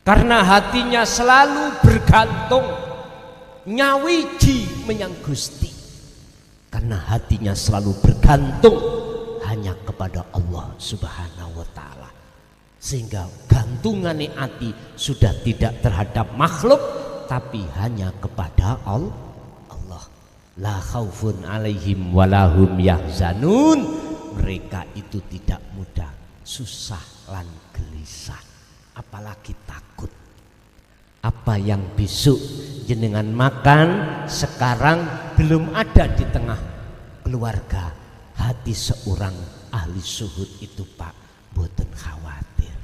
karena hatinya selalu bergantung nyawiji menyang Gusti, karena hatinya selalu bergantung hanya kepada Allah Subhanahu wa Ta'ala, sehingga gantungane hati sudah tidak terhadap makhluk tapi hanya kepada Allah. La khaufun alaihim walahum yahzanun, mereka itu tidak mudah susah lan gelisah, apalagi takut. Apa yang besok jenengan makan sekarang belum ada di tengah keluarga, hati seorang ahli suhud itu Pak mboten khawatir.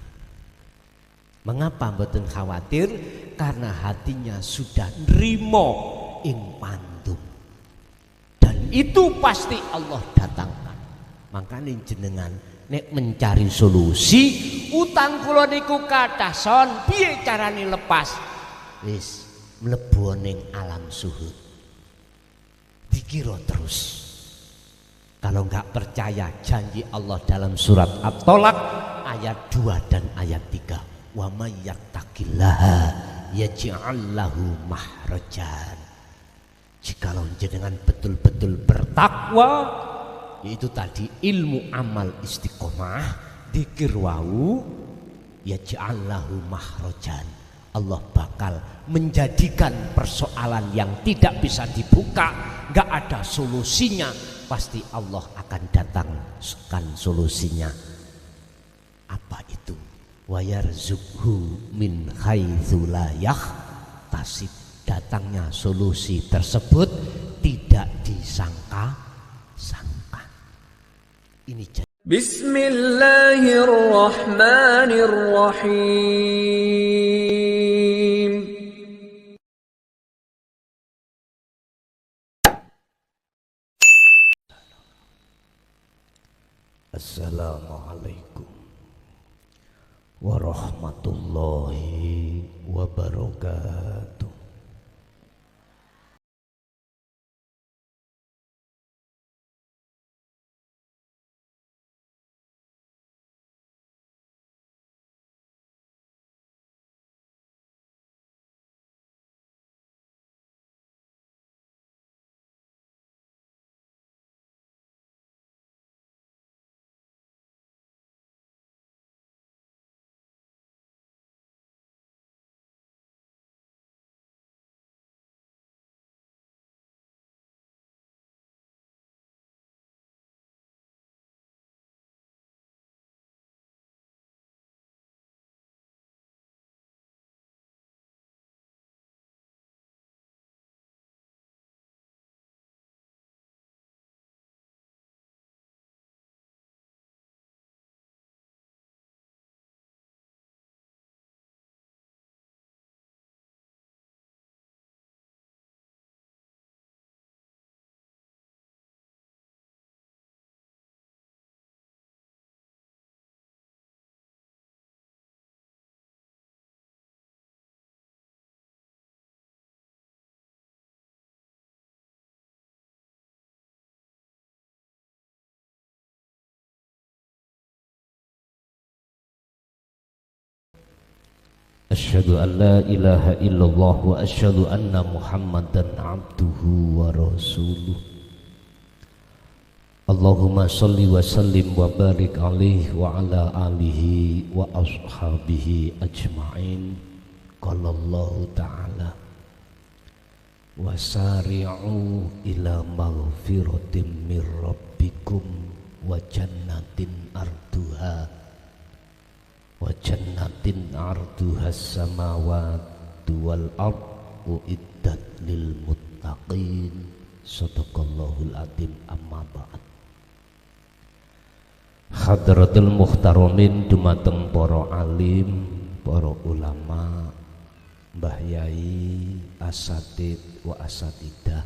Mengapa mboten khawatir? Karena hatinya sudah nrimo ing pandum, dan itu pasti Allah datangkan. Makanya jenengan nek mencari solusi, utang kula niku kathah son, piye carane lepas? Wis mlebu ning alam suhud, dikira terus. Kalau enggak percaya janji Allah dalam surat At-Tolak ayat 2 dan ayat 3, wa may yattaqillaha yaj'al lahu mahrajan. Jikalau jenengan betul-betul bertakwa, yaitu tadi ilmu amal istiqomah, dzikir wau, yaj'al lahu mahrajan, Allah bakal menjadikan persoalan yang tidak bisa dibuka, enggak ada solusinya, pasti Allah akan datangkan solusinya. Apa itu? Wa yarzuqhu min haitsu la yahtasib. Datangnya solusi tersebut tidak disangka-sangka. Ini Bismillahirrahmanirrahim. Assalamualaikum warahmatullahi wabarakatuh. Asyhadu an la ilaha illallah wa asyhadu anna Muhammadan abduhu wa rasuluh. Allahumma sholli wa sallim wa barik alaihi wa ala alihi wa ashabihi ajma'in. Qala Allah ta'ala wasari'u ila maghfiratin mir rabbikum wa jannatin arduhas samawati wal ardu iddat lil muttaqin. Shadaqallahul adzim. Amma ba'd. Hadratul muhtaramin dumateng para alim, para ulama, mbah yai, asatid wa asatidah,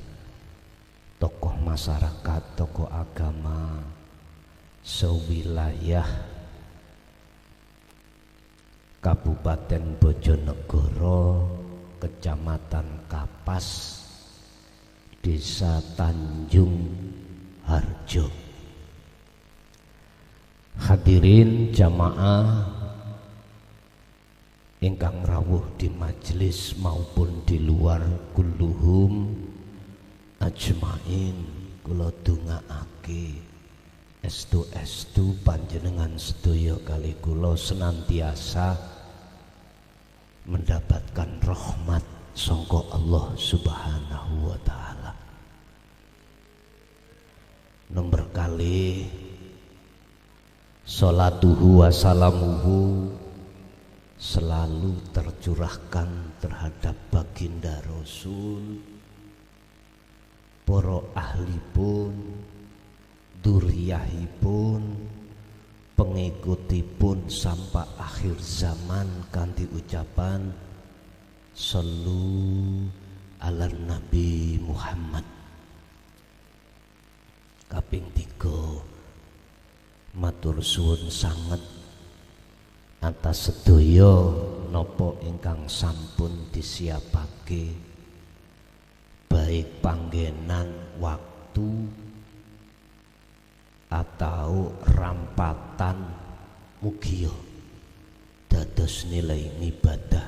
tokoh masyarakat, tokoh agama sewilayah Kabupaten Bojonegoro, Kecamatan Kapas, Desa Tanjung Harjo. Hadirin jamaah, jamaah sekalian, ingkang rawuh di majelis maupun di luar, kulluhum ajmain, kula dongaake estu panjenengan sedaya kali kula senantiasa mendapatkan rahmat sangka Allah Subhanahu wa taala. Nomor kali salatuhu wa salamuhu selalu tercurahkan terhadap baginda Rasul, para ahlipun, dzurriyyahipun, pengikutipun sampai akhir zaman kanthi ucapan sallu ala Nabi Muhammad. Kaping 3 matur suwun sanget atas sedaya napa ingkang sampun disiapake, baik panggenan waktu atau rampatan, mugia dados nilai ibadah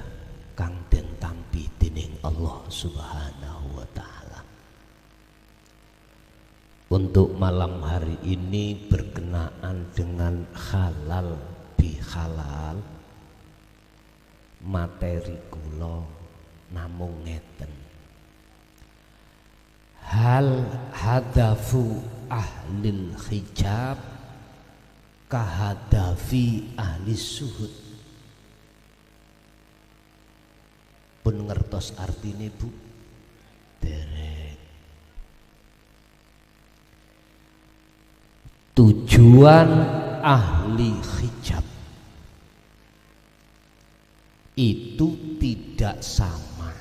kang den tampi dening Allah Subhanahu wa taala. Untuk malam hari ini berkenaan dengan halal bihalal, materi kula namung ngeten. Hal hadafu ahlil hijab kahadafi ahli suhud. Pun ngertos artine Bu? Derek. Tujuan ahli hijab itu tidak sama,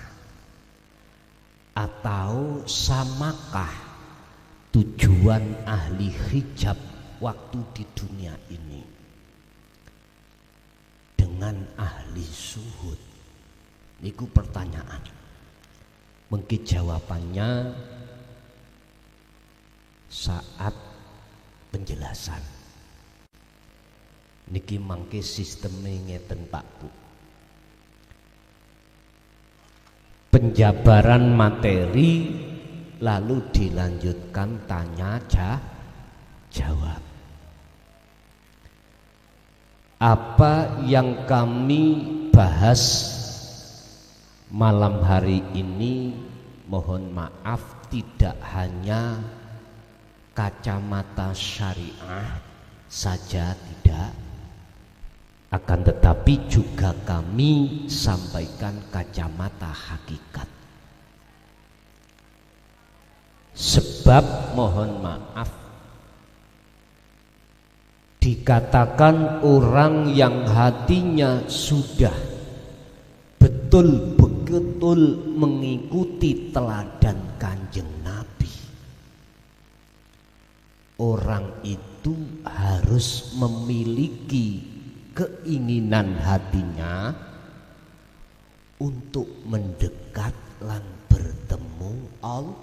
atau samakah tujuan ahli hijab waktu di dunia ini dengan ahli suhud? Niku pertanyaan. Mungkin jawabannya saat penjelasan. Niki mangke sistemnya ngeten Pak Bu. Penjabaran materi lalu dilanjutkan tanya jawab. Apa yang kami bahas malam hari ini, mohon maaf tidak hanya kacamata syariah saja, tidak, akan tetapi juga kami sampaikan kacamata hakikat. Sebab mohon maaf, dikatakan orang yang hatinya sudah betul-betul mengikuti teladan Kanjeng Nabi, orang itu harus memiliki keinginan hatinya untuk mendekat lan bertemu Allah.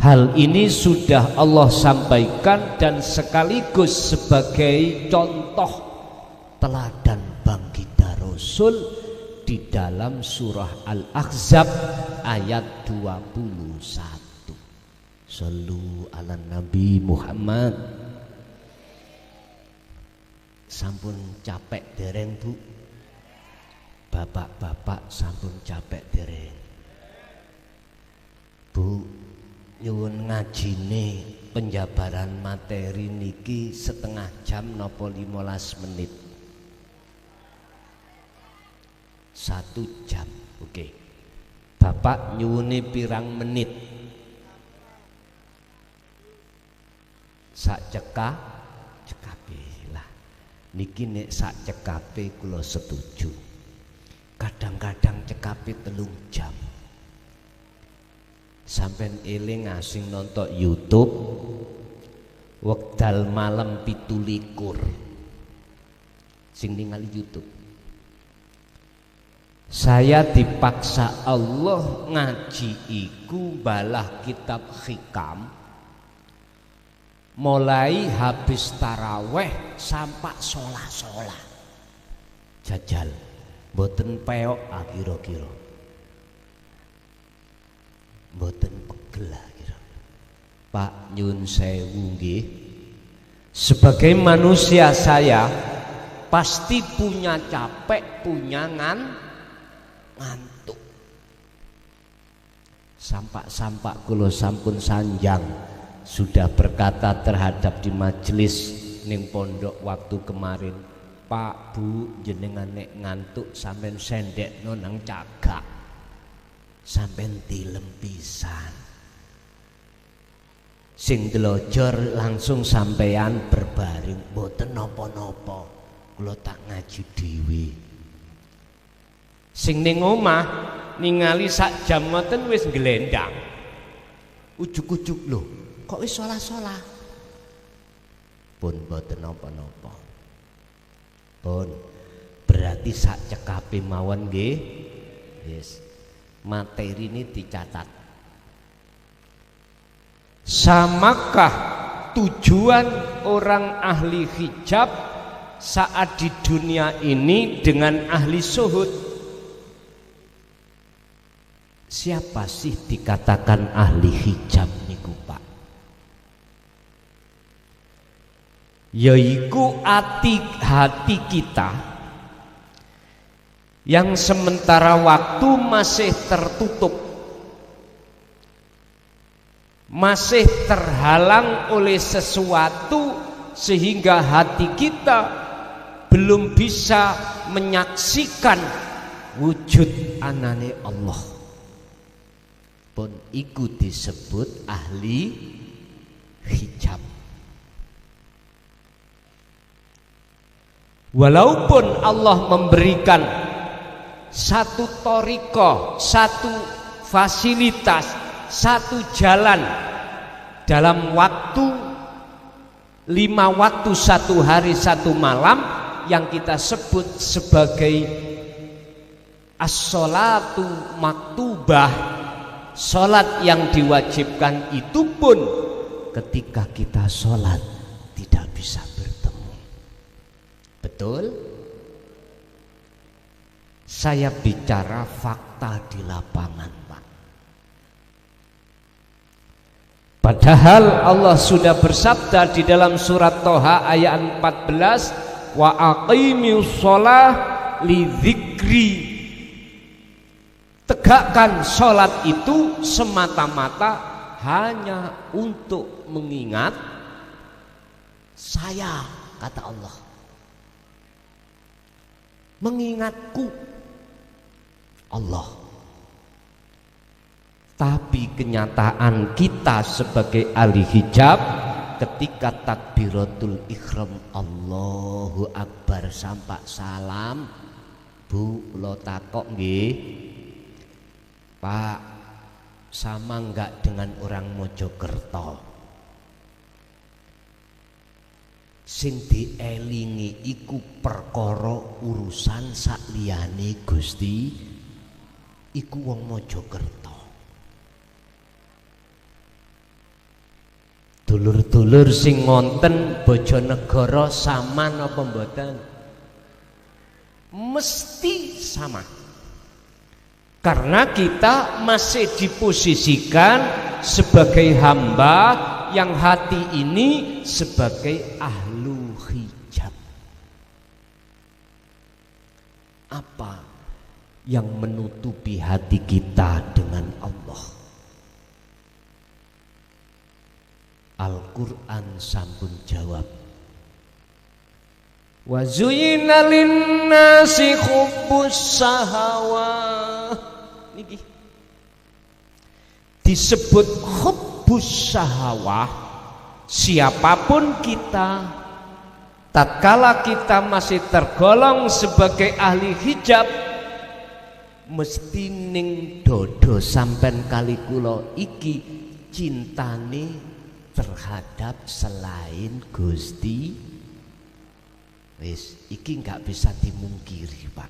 Hal ini sudah Allah sampaikan dan sekaligus sebagai contoh teladan baginda Rasul di dalam surah Al-Ahzab ayat 21. Sallu ala Nabi Muhammad. Sampun capek dereng Bu? Bapak-bapak sampun capek dereng? Bu, nyuwun ngajine penjabaran materi niki setengah jam napa 15 menit? 1 jam. Oke. Bapak nyuwune pirang menit? Sak cekape lah. Niki nek sak cekape kula setuju. Kadang-kadang cekape 3 jam. Sampai eling asing nonton YouTube wekdal malam 17 sing ningali YouTube. Saya dipaksa Allah ngaji iku balah kitab hikam mulai habis taraweh sampai sholah jajal mboten peok kira-kira mboten pegel kira. Pak nyun sewu nggih, sebagai manusia saya pasti punya capek, punya ngantuk. Sampak kula sampun sanjang sudah berkata terhadap di majelis ning pondok waktu kemarin, Pak Bu jenengan nek ngantuk sampean sendekno nang cagak, sampean tilem pisan. Sing delojor langsung sampean berbaring, mboten napa-napa, kula tak ngaji dhewe. Sing ning omah ningali sak jam ngoten wis nglendang. Ujug-ujug lho, kok wis salah-salah. Pun mboten napa-napa. Pun berarti sak cekape mawon nggih. Yes. Materi ini dicatat. Samakah tujuan orang ahli hijab saat di dunia ini dengan ahli suhud? Siapa sih dikatakan ahli hijab niku Pak? Yaiku hati kita yang sementara waktu masih tertutup, masih terhalang oleh sesuatu, sehingga hati kita belum bisa menyaksikan wujud anane Allah. Pun iku disebut ahli hijab. Walaupun Allah memberikan satu thariqah, satu fasilitas, satu jalan dalam waktu 5 waktu 1 hari 1 malam yang kita sebut sebagai as-sholatu maktubah, sholat yang diwajibkan, itu pun ketika kita sholat tidak bisa bertemu. Betul? Saya bicara fakta di lapangan Pak. Padahal Allah sudah bersabda di dalam surat Toha ayat 14, wa aqimius sholah li dzikri. Tegakkan sholat itu semata-mata hanya untuk mengingat saya, kata Allah. Mengingatku Allah. Tapi kenyataan kita sebagai ahli hijab ketika takbiratul ihram Allahu Akbar sampai salam, Bu lo takok nggih, Pak, sama enggak dengan orang Mojokerto? Sing dielingi iku perkara urusan sakliyane Gusti, iku wong Mojokerto. Dulur-dulur sing ngonten Bojonegoro sama napa mboten? Mesti sama. Karena kita masih diposisikan sebagai hamba yang hati ini sebagai ahlu hijab. Apa yang menutupi hati kita dengan Allah? Al-Quran sampun jawab, wa zuyyina lin-nasi hubbus syahawah. Niki disebut hubbus syahawah. Siapapun kita, tatkala kita masih tergolong sebagai ahli hijab, mesti ning dodo sampen kali kula iki cintane terhadap selain Gusti. Wis iki nggak bisa dimungkiri Pak.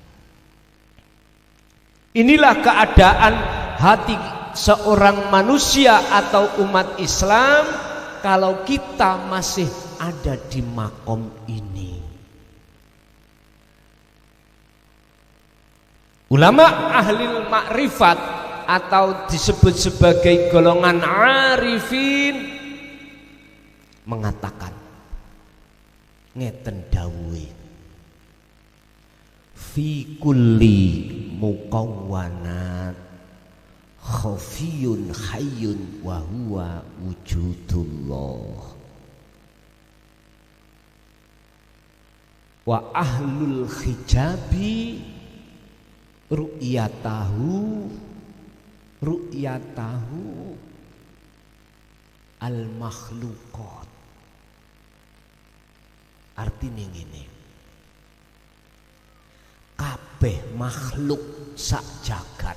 Inilah keadaan hati seorang manusia atau umat Islam kalau kita masih ada di makom ini. Ulama ahli makrifat atau disebut sebagai golongan arifin mengatakan ngeten dawuhe, fi kulli muqawwanat khafiyun hayyun wa huwa wujudullah wa ahlul hijabi ru'yatahu al makhluqat. Artine ngene, kabeh makhluk sak jagat.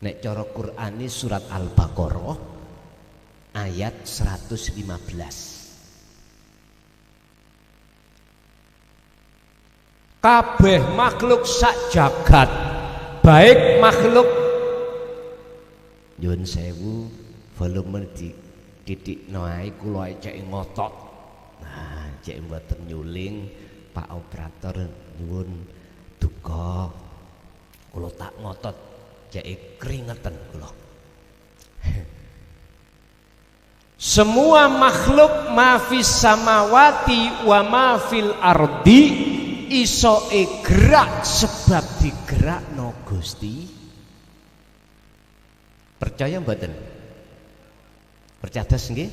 Nek cara Qur'an ini surat Al-Baqarah ayat 115. Kabeh makhluk sak jagat, baik makhluk nyuwun sewu volume titik noai kula cek ngotot. Nah, cek mboten nyuling Pak operator nyuwun duka kula tak ngotot cek keringetan kula. Semua makhluk mafis samawati wa mafil ardi iso gerak sebab digerakno Gusti. Percaya mboten? Percados nggih?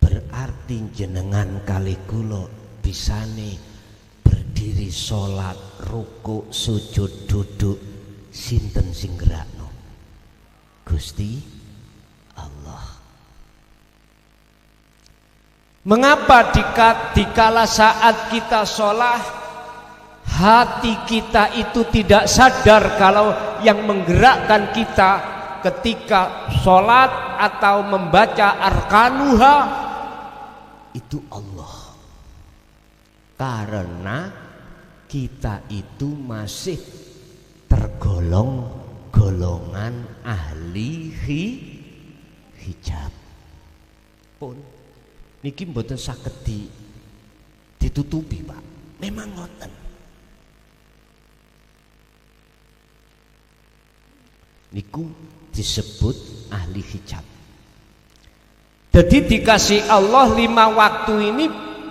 Berarti jenengan kali kula bisane berdiri salat, rukuk, sujud, duduk, sinten sing gerakno? Gusti Allah. Mengapa dikala saat kita sholat hati kita itu tidak sadar kalau yang menggerakkan kita ketika sholat atau membaca arkanuha itu Allah? Karena kita itu masih tergolong golongan ahli hijab. Pun niki mboten saged ditutupi, Pak. Memang ngoten. Niku disebut ahli hijab. Jadi dikasih Allah 5 waktu ini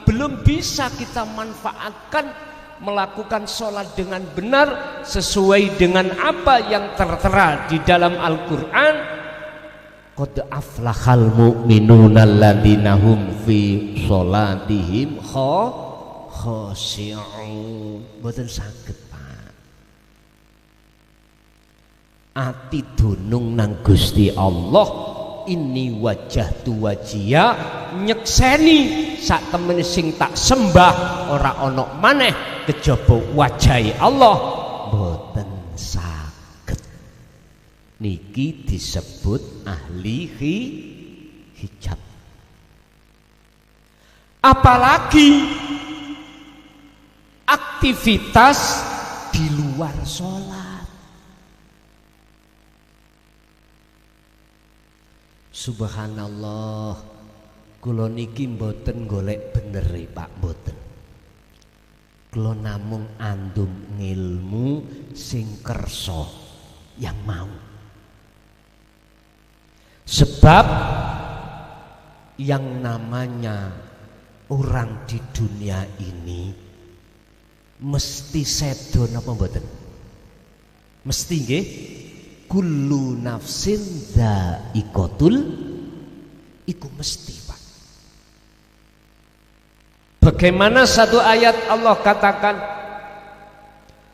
belum bisa kita manfaatkan melakukan sholat dengan benar sesuai dengan apa yang tertera di dalam Al-Quran. Qad aflahal mu'minuna alladzina hum fi sholatihim khashi'un. Mboten saged, Pak. Ati dunung nang Gusti Allah, ini wajah tu wajia nyekseni sak temene sing tak sembah ora ana maneh kejaba wajahi Allah. Mboten saged. Niki disebut ahli hijab. Apalagi aktivitas di luar sholat. Subhanallah, kula niki mboten golek bener Pak, mboten. Kula namung andum ngilmu sing kersa yang mau. Sebab yang namanya orang di dunia ini mesti sedo napa mboten? Mesti nggih? Kullu nafsin dha'iqatul, iku mesti, Pak. Bagaimana satu ayat Allah katakan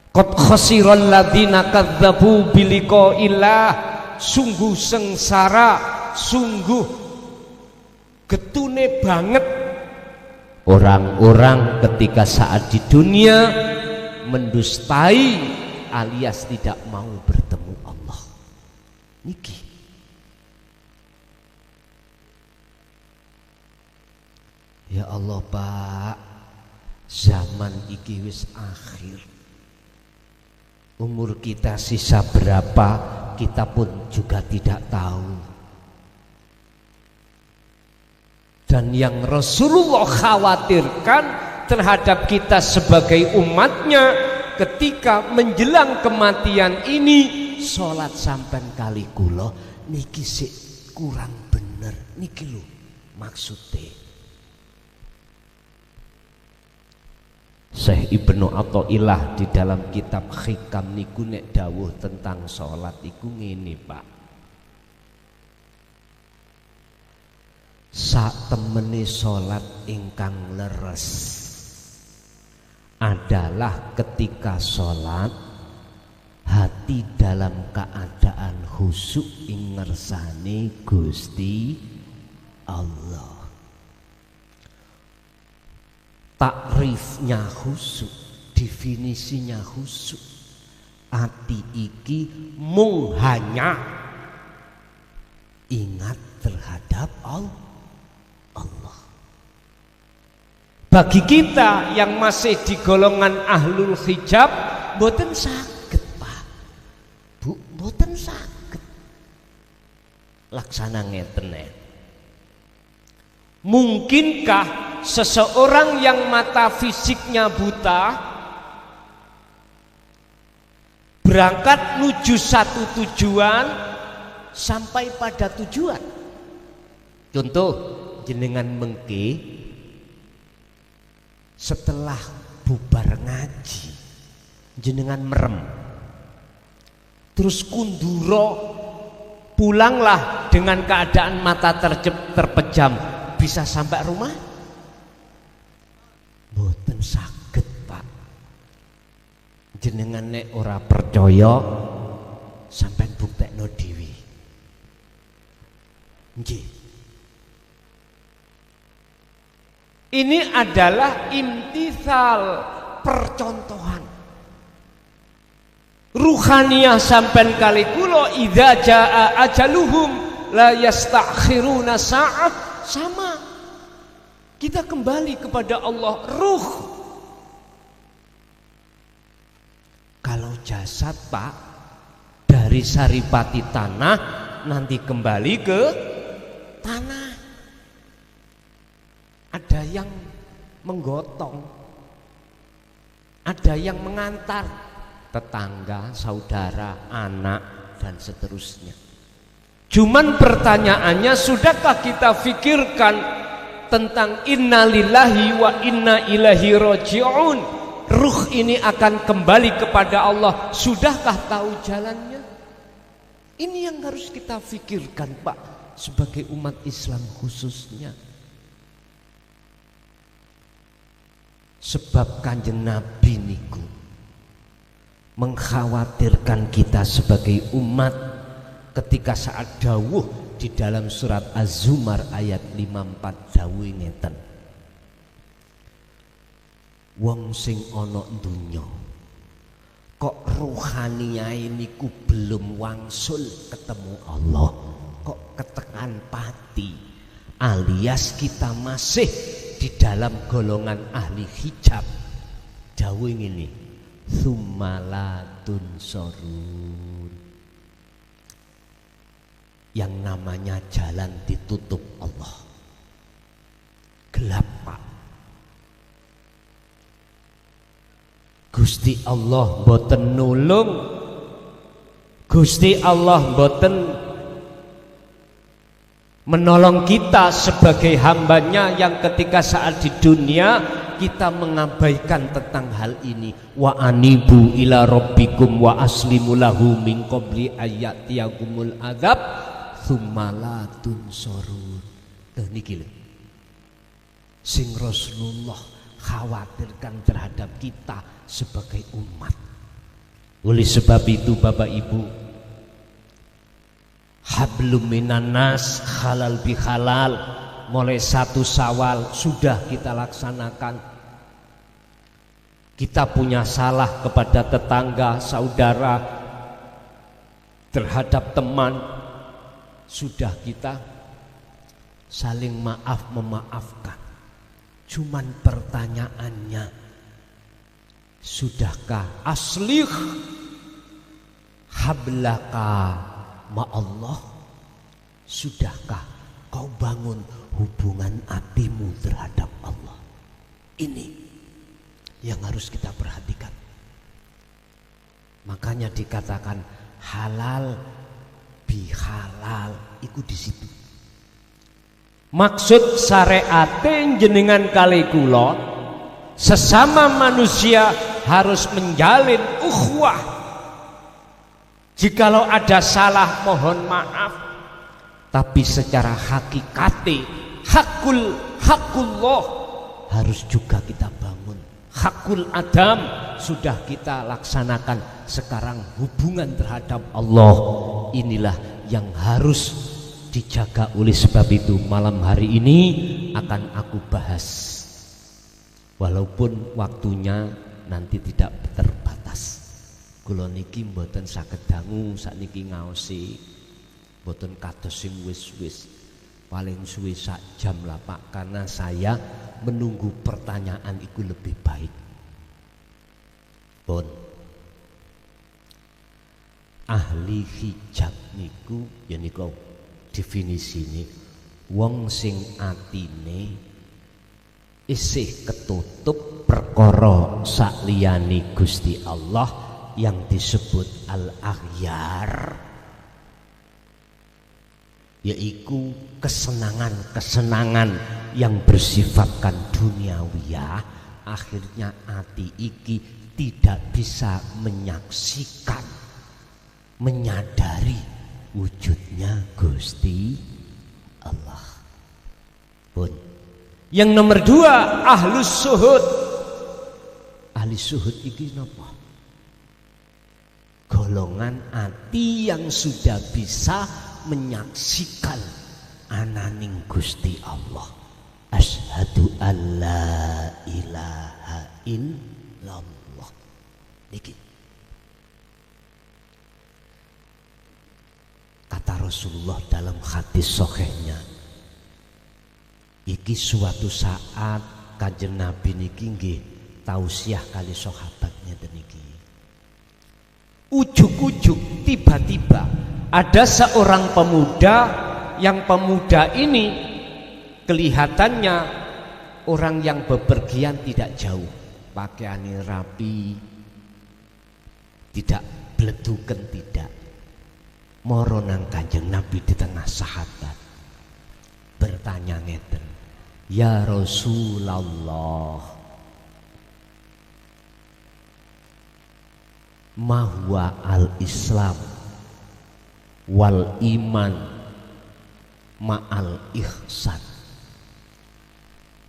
qad khasiral ladzina kadzdzabu biliqa'illah, sungguh sengsara, sungguh getune banget orang-orang ketika saat di dunia mendustai alias tidak mau bertemu Allah. Niki ya Allah, Pak, zaman iki wis akhir. Umur kita sisa berapa kita pun juga tidak tahu. Dan yang Rasulullah khawatirkan terhadap kita sebagai umatnya, ketika menjelang kematian ini, sholat sampean kali kula niki sik kurang bener niki lho maksudnya. Syekh Ibnu Athaillah di dalam kitab Hikam niku nek dawuh tentang sholat iku ngene, Pak. Sak temene sholat ingkang leres adalah ketika sholat hati dalam keadaan khusyuk ing ngersane Gusti Allah. Takrifnya khusyuk, definisinya khusyuk. Ati iki mung hanya ingat terhadap Allah. Bagi kita yang masih di golongan ahlul hijab, boten saged, Pak. Bu, boten saged. Laksana ngeten. Mungkinkah seseorang yang mata fisiknya buta berangkat menuju satu tujuan sampai pada tujuan? Contoh, jenengan mengke setelah bubar ngaji jenengan merem, terus kunduro pulanglah dengan keadaan mata terpejam, bisa sampai rumah? Boten saged, Pak. Jenengan nek ora percaya sampean buktekno dhewe. Nggih. Ini adalah imtithal, percontohan. Ruhaniyah sampean kali kula idza jaa ajaluhum la yastakhiruna sa'ah, sama. Kita kembali kepada Allah, ruh. Kalau jasad, Pak, dari saripati tanah nanti kembali ke tanah. Ada yang menggotong, ada yang mengantar tetangga, saudara, anak, dan seterusnya. Cuman pertanyaannya, sudahkah kita pikirkan tentang innalillahi wa inna ilaihi raji'un? Ruh ini akan kembali kepada Allah. Sudahkah tahu jalannya? Ini yang harus kita pikirkan, Pak, sebagai umat Islam khususnya. Sebab Kanjeng Nabi niku mengkhawatirkan kita sebagai umat ketika saat dawuh di dalam surat Az-Zumar ayat 54 dawuh ngeten. Wong sing ana donya kok rohaniyae niku belum wangsul ketemu Allah, kok ketekan pati, alias kita masih di dalam golongan ahli hijab. Dawuh ngene, tsummalatun sorun, yang namanya jalan ditutup Allah. Gelap, Pak. Gusti Allah boten nulung, Gusti Allah boten menolong kita sebagai hambanya yang ketika saat di dunia kita mengabaikan tentang hal ini. Wa anibu ila rabbikum wa aslimu lahu min qabli ayyatiyakumul adzab tsumma la tunsurun. Niki lho sing Rasulullah khawatirkan terhadap kita sebagai umat. Oleh sebab itu Bapak Ibu, hablum minan nas halal bihalal, mulai 1 Syawal sudah kita laksanakan. Kita punya salah kepada tetangga, saudara, terhadap teman, sudah kita saling maaf memaafkan. Cuman pertanyaannya, sudahkah aslih hablaka ma Allah? Sudahkah kau bangun hubungan hatimu terhadap Allah? Ini yang harus kita perhatikan. Makanya dikatakan halal bihalal, itu di situ. Maksud syariat jenengan kali kula sesama manusia harus menjalin ukhuwah. Jikalau ada salah mohon maaf, tapi secara hakikati hakullah harus juga kita bangun. Hakul Adam sudah kita laksanakan. Sekarang hubungan terhadap Allah inilah yang harus dijaga. Oleh sebab itu malam hari ini akan aku bahas, walaupun waktunya nanti tidak terbatas. Kula niki mboten saged dangu sakniki ngaosi, mboten kados sing wis-wis, paling suwe sak jam lah Pak, karena saya menunggu pertanyaan itu lebih baik. Pun ahli hijab niku ya niku definisine wong sing atine isih ketutup perkara sakliyane Gusti Allah yang disebut al-aghyar, yaitu kesenangan-kesenangan yang bersifatkan duniawiyah. Akhirnya ati iki tidak bisa menyaksikan, menyadari wujudnya Gusti Allah. Pun yang nomor dua, ahlus suhud. Ahli suhud iki napa? Golongan ati yang sudah bisa menyaksikan ananing Gusti Allah. Asyhadu alla ilaha illallah. Niki kata Rasulullah dalam hadis sahihnya, iki suatu saat Kanjeng Nabi niki nggih tausiah kali sahabatnya niki. Ujuk-ujuk tiba-tiba ada seorang pemuda, yang pemuda ini kelihatannya orang yang bepergian tidak jauh, pakaiannya rapi, tidak bleduken, tidak moro nang Kanjeng Nabi di tengah sahabat, bertanya ngeten, ya Rasulullah, mahwa al-Islam wal iman ma'al ihsan.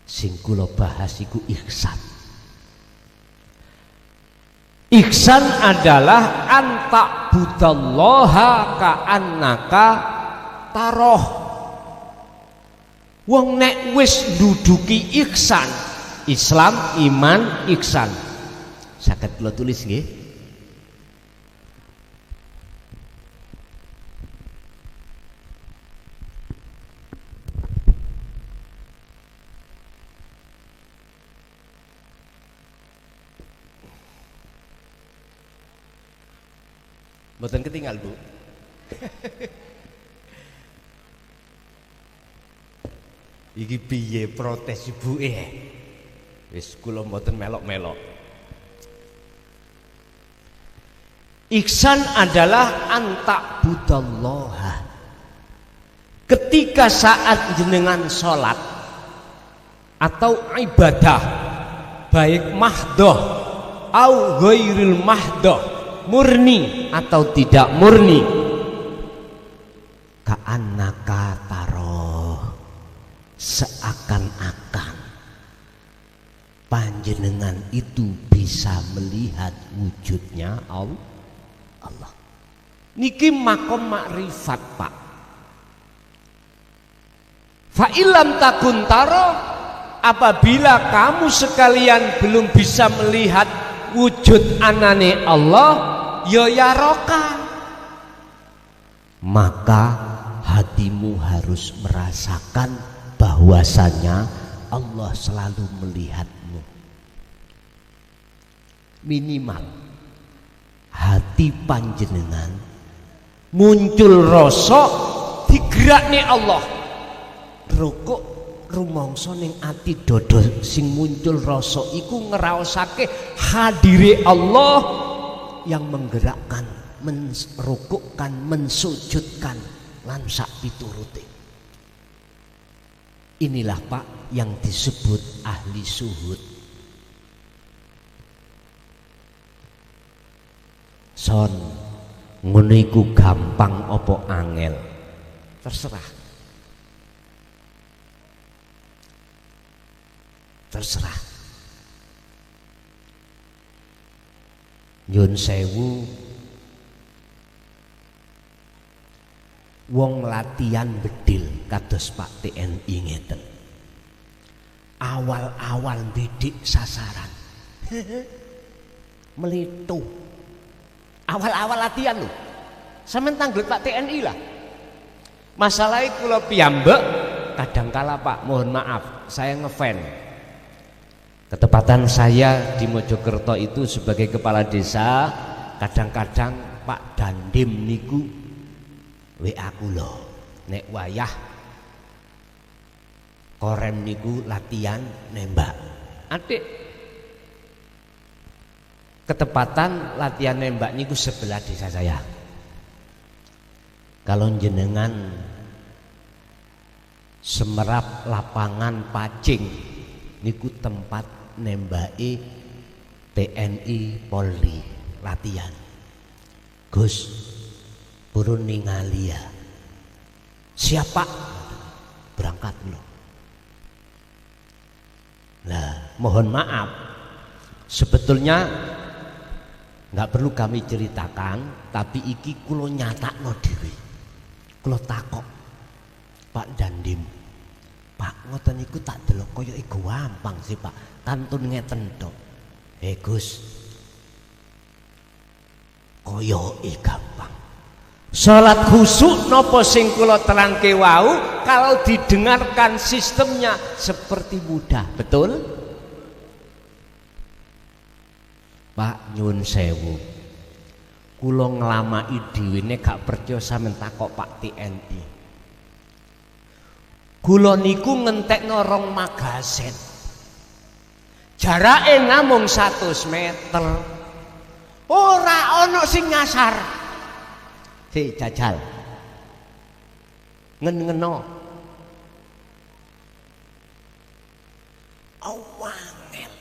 Sing kula bahas iku ihsan. Ihsan adalah anta budallaha ka'annaka taroh. Wong nek wis nduduki ihsan, Islam, iman, ihsan. Saged kula tulis nggih. Mboten ketinggal Bu. Iki piye protes ibuke? Wis kula mboten melok-melok. Ihsan adalah anta budallaha. Ketika saat jenengan sholat atau ibadah, baik mahdoh au ghairil mahdoh, murni atau tidak murni, ka'annaka taroh, seakan-akan panjenengan itu bisa melihat wujudnya Allah. Niki makom makrifat Pak. Fa ilam takun taro, apabila kamu sekalian belum bisa melihat wujud anane Allah, ya roka, maka hatimu harus merasakan bahwasanya Allah selalu melihatmu. Minimal hati panjenengan muncul rasa digerakne Allah. Rokok rumangsa ning ati dodo sing muncul rasa iku ngraosake hadire Allah yang menggerakkan, merukukkan, mensujudkan lan sak piturute. Inilah Pak yang disebut ahli suhud. Son ngono iku gampang apa angel? Terserah. Terserah. Nyun sewu, wong latihan bedil kados Pak TNI ngeten. Awal-awal bidik sasaran. Melitu. Awal-awal latihan lho. Sampeyan tanglet Pak TNI lah. Masalahnya kula piyambak kadangkala Pak, mohon maaf, saya ngefan. Ketepatan saya di Mojokerto itu sebagai kepala desa, kadang-kadang Pak Dandim niku WA kula nek wayah korem niku latihan nembak. Adik ketepatan latihan nembak niku sebelah desa saya. Kalau jenengan semerap lapangan Pacing niku tempat nembaki TNI Polri latihan. Gus purun ningali ya. Siapa? Berangkat lo. Nah, mohon maaf. Sebetulnya nggak perlu kami ceritakan, tapi iki kulo nyatakno dhewe. Kulo takok Pak Dandim, Pak ngoten iku tak delok kaya gampang sih Pak, kantun ngeten tok. Gus, kaya gampang. Salat khusyuk nopo sing kula terangke wau, kalau didengarkan sistemnya seperti mudah, betul? Pak nyun sewu, kula nglamaki dhewe nek gak percaya sampeyan takok Pak TNI. Kula niku ngentekno 2 magazen. Jarake namung 100 meter. Ora ana sing nyasar. Si jajal ngen-ngeno awangel.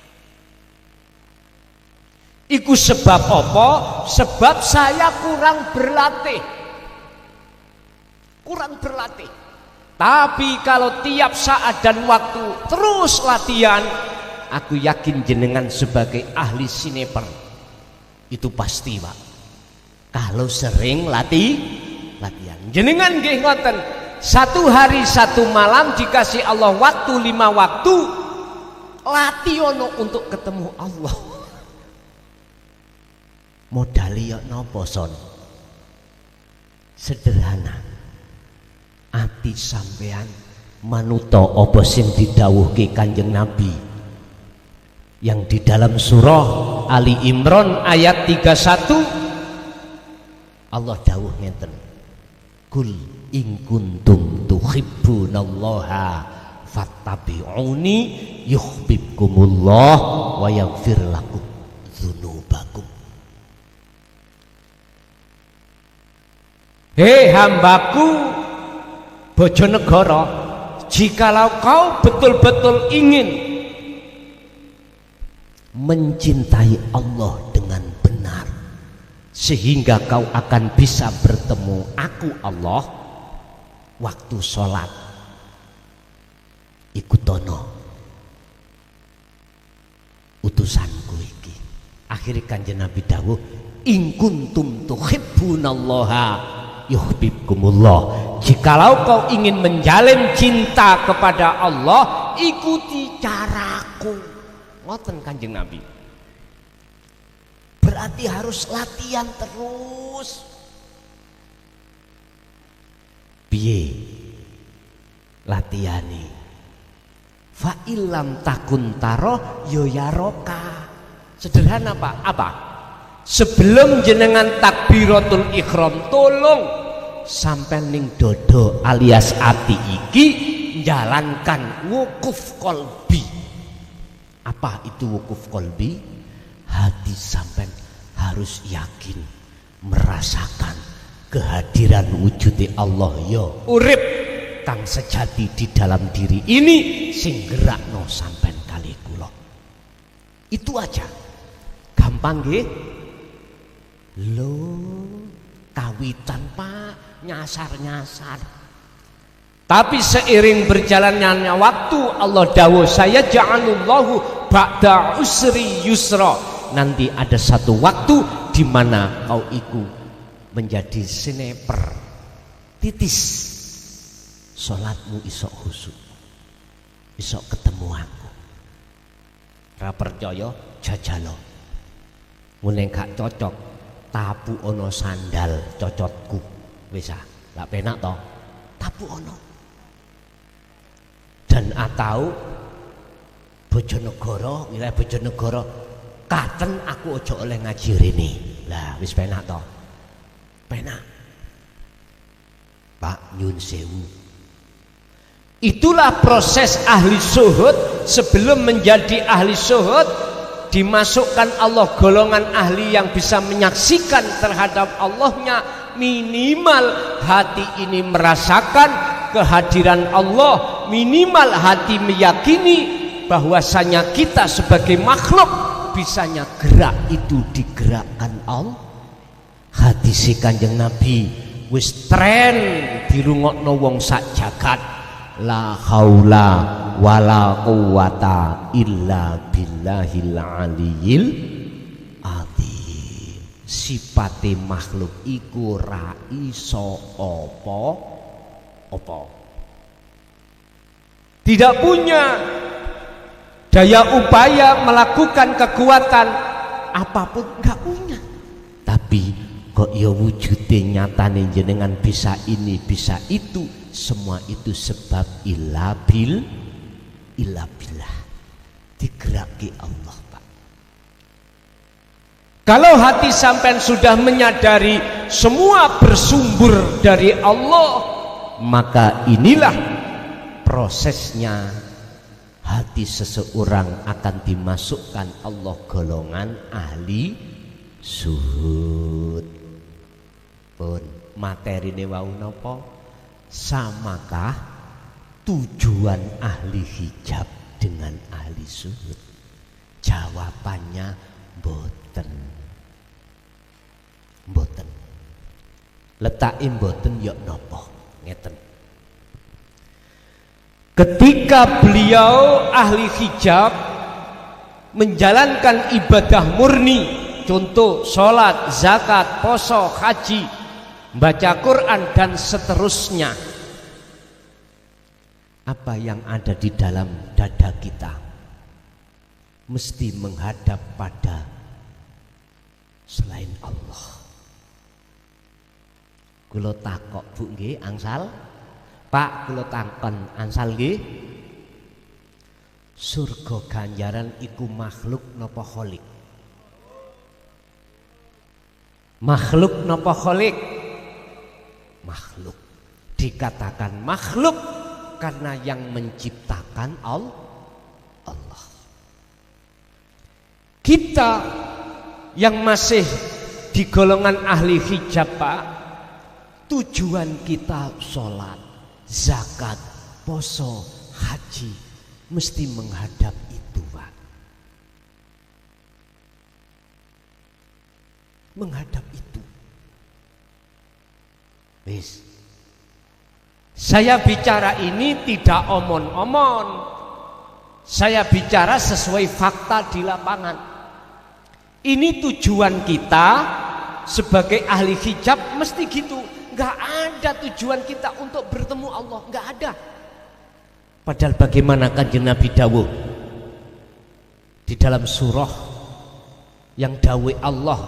Iku sebab apa? Sebab saya kurang berlatih. Tapi kalau tiap saat dan waktu terus latihan, aku yakin jenengan sebagai ahli sineper itu pasti Pak. Kalau sering latihan, jenengan nggih ngoten. 1 hari 1 malam dikasih Allah waktu 5 waktu, lationo untuk ketemu Allah. Modali yo napa son? Sederhana. Ati sampean manuta apa sing didhawuhke Kanjeng Nabi yang di dalam surah Ali Imran ayat 31 Allah dawuh ngeten, kul in kuntum tuhibbunallaha fattabi'uni yuhibbukumullah wa yaghfir lakum dzunubakum. Hei hambaku Bojonegoro, jikalau kau betul-betul ingin mencintai Allah dengan benar, sehingga kau akan bisa bertemu aku Allah waktu sholat, ikutono utusanku iki. Akhirnya Kanjeng Nabi dawuh, in kuntum tuhibbunallaha yuhibbukumullah. Jikalau kau ingin menjalin cinta kepada Allah, ikuti caraku. Ngoten Kanjeng Nabi. Berarti harus latihan terus. Piye latihani? Fa illam takun taro yo yaroka. Sederhana Pak. Apa? sebelum jenengan takbiratul ihram tolong sampai ning dodo alias ati iki jalankan wukuf kolbi. Apa itu wukuf kolbi? Hati sampai harus yakin merasakan kehadiran wujudi Allah ya urip kang sejati di dalam diri ini sing gerakno sampean kali kula. Itu aja. Gampang nggih? Lho, kawitan Pak, nyasar-nyasar. Tapi seiring berjalannya waktu Allah dawuh saya ja'alullahu ba'da usri yusra. Nanti ada satu waktu di mana kau iku menjadi sniper. Titis. Salatmu isok khusyuk. Isok ketemu aku. Ra percaya jajalo. Mune gak cocok tapu ono sandal cocotku. Wis ah, lak penak to. Tapu ono. Dan atau Bojonegoro, wilayah Bojonegoro, katen aku ojo oleh ngaji rene. Lah wis penak to. Penak. Pak nyun sewu. Itulah proses ahli syuhud. Sebelum menjadi ahli syuhud, dimasukkan Allah golongan ahli yang bisa menyaksikan terhadap Allahnya. Minimal hati ini merasakan kehadiran Allah, minimal hati meyakini bahwasanya kita sebagai makhluk bisanya gerak itu digerakkan Allah. Hadis Kanjeng Nabi wis tren dirungokno wong sak jagat. La haula wala quwata illa billahil aliyil azim. Sipate makhluk iku ra iso apa-apa. Tidak punya daya upaya melakukan kekuatan apapun, enggak punya. Tapi kok ya wujude nyatane jenengan bisa ini bisa itu, semua itu sebab illa billah digeraki Allah Pak. Kalau hati sampean sudah menyadari semua bersumber dari Allah, maka inilah prosesnya hati seseorang akan dimasukkan Allah golongan ahli syuhud. Pun materi ini wau napa? Samakah tujuan ahli hijab dengan ahli syuhud? Jawabannya mboten. Mboten. Letake mboten ya napa? Ngeten. Ketika beliau ahli hijab menjalankan ibadah murni, contoh sholat, zakat, poso, haji, baca Quran dan seterusnya, apa yang ada di dalam dada kita mesti menghadap pada selain Allah. Kula takok Bu nggih angsal, Pak kula takon angsal nggih, surga ganjaran iku makhluk napa kholik? Makhluk napa kholik? Makhluk. Dikatakan makhluk karena yang menciptakan Allah. Kita yang masih di golongan ahli hijab Pak, tujuan kita sholat, zakat, poso, haji mesti menghadap itu Pak. Menghadap itu. Wis. Saya bicara ini tidak omon-omon. Saya bicara sesuai fakta di lapangan. Ini tujuan kita sebagai ahli hijab mesti gitu. Enggak ada tujuan kita untuk bertemu Allah, enggak ada. Padahal bagaimana Kanjeng Nabi dawuh di dalam surah yang dawuh Allah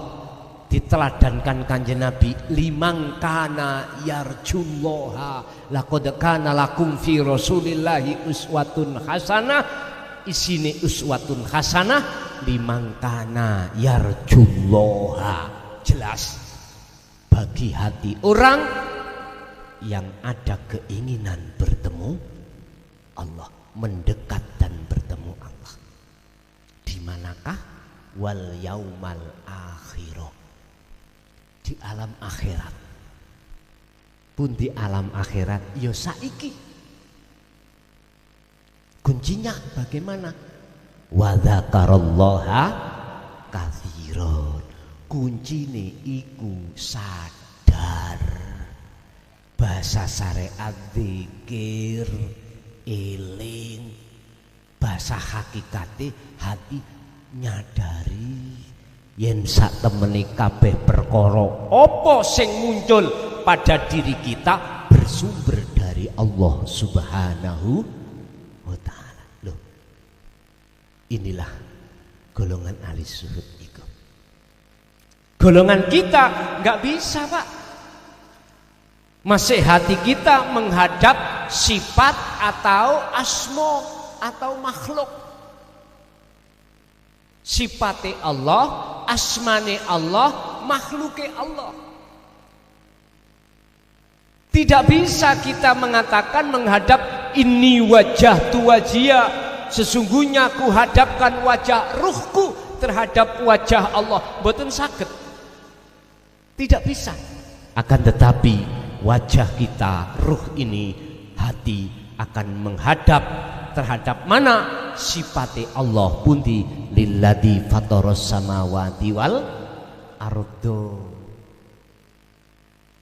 diteladankan Kanjeng Nabi, liman kana yarjullaha laqad kana lakum fi rasulillahi uswatun hasanah. Isine uswatun hasanah limangkana yarjullaha. Jelas bagi hati orang yang ada keinginan bertemu Allah, mendekat dan bertemu Allah. Di manakah? Wal yaumal akhirah, di alam akhirat. Pun di alam akhirat ya saiki. Kuncinya bagaimana? Wa dzakarallaha katsiran. Kuncine iku sadar. Bahasa syariat zikir, eling. Bahasa hakikate hati nyadari yen sak temene kabeh perkara apa sing muncul pada diri kita bersumber dari Allah Subhanahu wa ta'ala. Loh, inilah golongan ahli zuhud itu. Golongan kita nggak bisa, Pak. Masih hati kita menghadap sifat atau asma atau makhluk. Sifate Allah, asmane Allah, makhluke Allah. Tidak bisa kita mengatakan menghadap ini wajah tu wajia, sesungguhnya ku hadapkan wajah ruhku terhadap wajah Allah. Mboten saged. Tidak bisa. Akan tetapi wajah kita, ruh ini, hati akan menghadap terhadap mana? Sifate Allah pundi lilladzi fataras samawati wal ardo.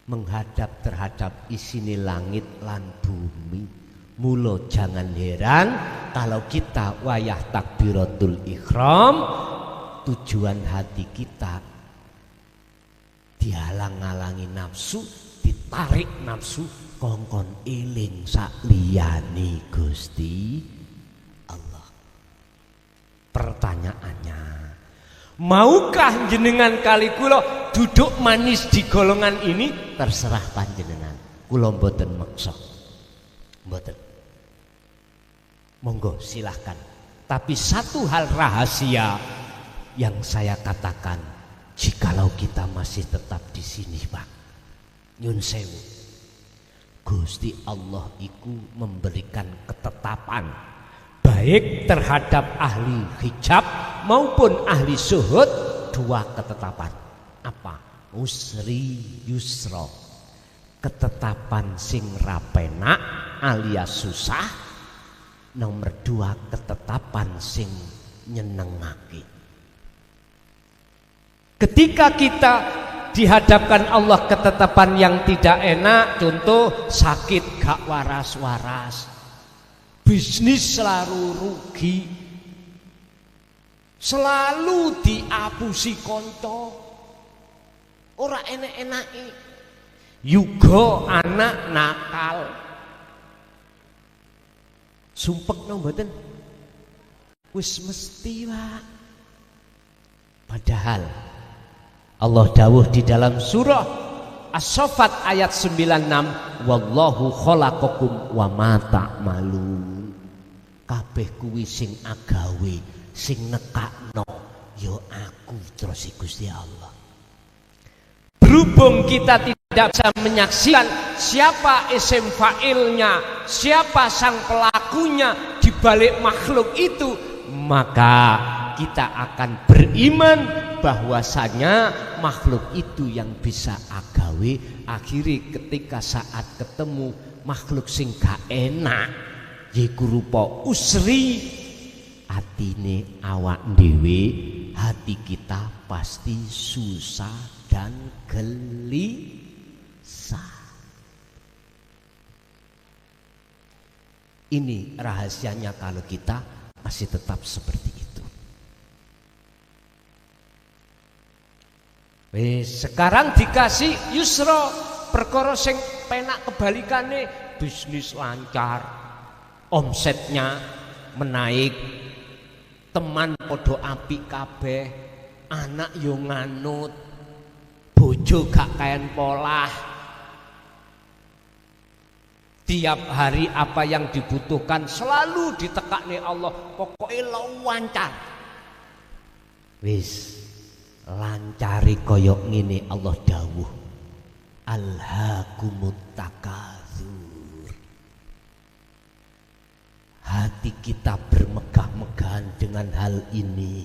Menghadap terhadap isine langit lan bumi. Mula jangan heran kalau kita wayah takbiratul ihram, tujuan hati kita dihalang-halangi nafsu, ditarik nafsu, kongkon eling sak liyane Gusti Allah. Pertanyaannya, maukah jenengan kali kula duduk manis di golongan ini? Terserah panjenengan. Kula mboten maksa. Mboten. Monggo silahkan. Tapi satu hal rahasia yang saya katakan, jikalau kita masih tetap di sini, Pak, nyun sewu, Gusti Allah iku memberikan ketetapan baik terhadap ahli hijab maupun ahli zuhud, dua ketetapan. Apa? Usri yusra, ketetapan sing rapenak alias susah. Nomor dua, ketetapan sing nyenengake. Ketika kita dihadapkan Allah ketetapan yang tidak enak, contoh sakit gak waras-waras, bisnis selalu rugi, selalu diapusi konco, ora enak-enaki, juga anak nakal, sumpek no mboten, wis mesti, Pak. Padahal Allah dawuh di dalam surah As-Saffat ayat 96, wallahu khalaqakum wa ma ta'malun. Kabeh kuwi sing agawe, sing nekakno ya aku terus Gusti Allah. Berhubung kita tidak bisa menyaksikan siapa isim fa'ilnya, siapa sang pelakunya di balik makhluk itu, maka kita akan beriman bahwasanya makhluk itu yang bisa agawe. Akhirnya ketika saat ketemu makhluk sing gak enak yaiku rupa usri, atine awak dhewe, hati kita pasti susah dan gelisah. Ini rahasianya kalau kita masih tetap seperti itu. Sekarang dikasih yusra, perkara sing penak kebalikane, bisnis lancar, omsetnya menaik, teman podo apik kabeh, anak yo nganut, bojo gak kayan polah, tiap hari apa yang dibutuhkan selalu ditekakne Allah, pokoknya lancar. Wis lancari koyok ngene Allah dawuh, alhaakumut takatsur. Hati kita bermegah-megahan dengan hal ini.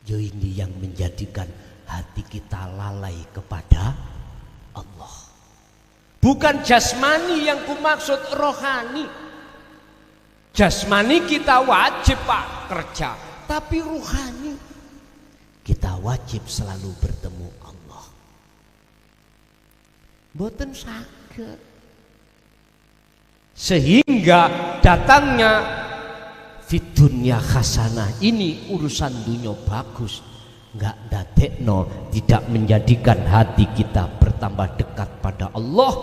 Yo ini yang menjadikan hati kita lalai kepada Allah. Bukan jasmani yang kumaksud, rohani. Jasmani kita wajib Pak kerja, tapi rohani kita wajib selalu bertemu Allah. Mboten saged. Sehingga datangnya fidunya hasanah ini urusan dunia bagus, enggak dadekno, tidak menjadikan hati kita bertambah dekat pada Allah,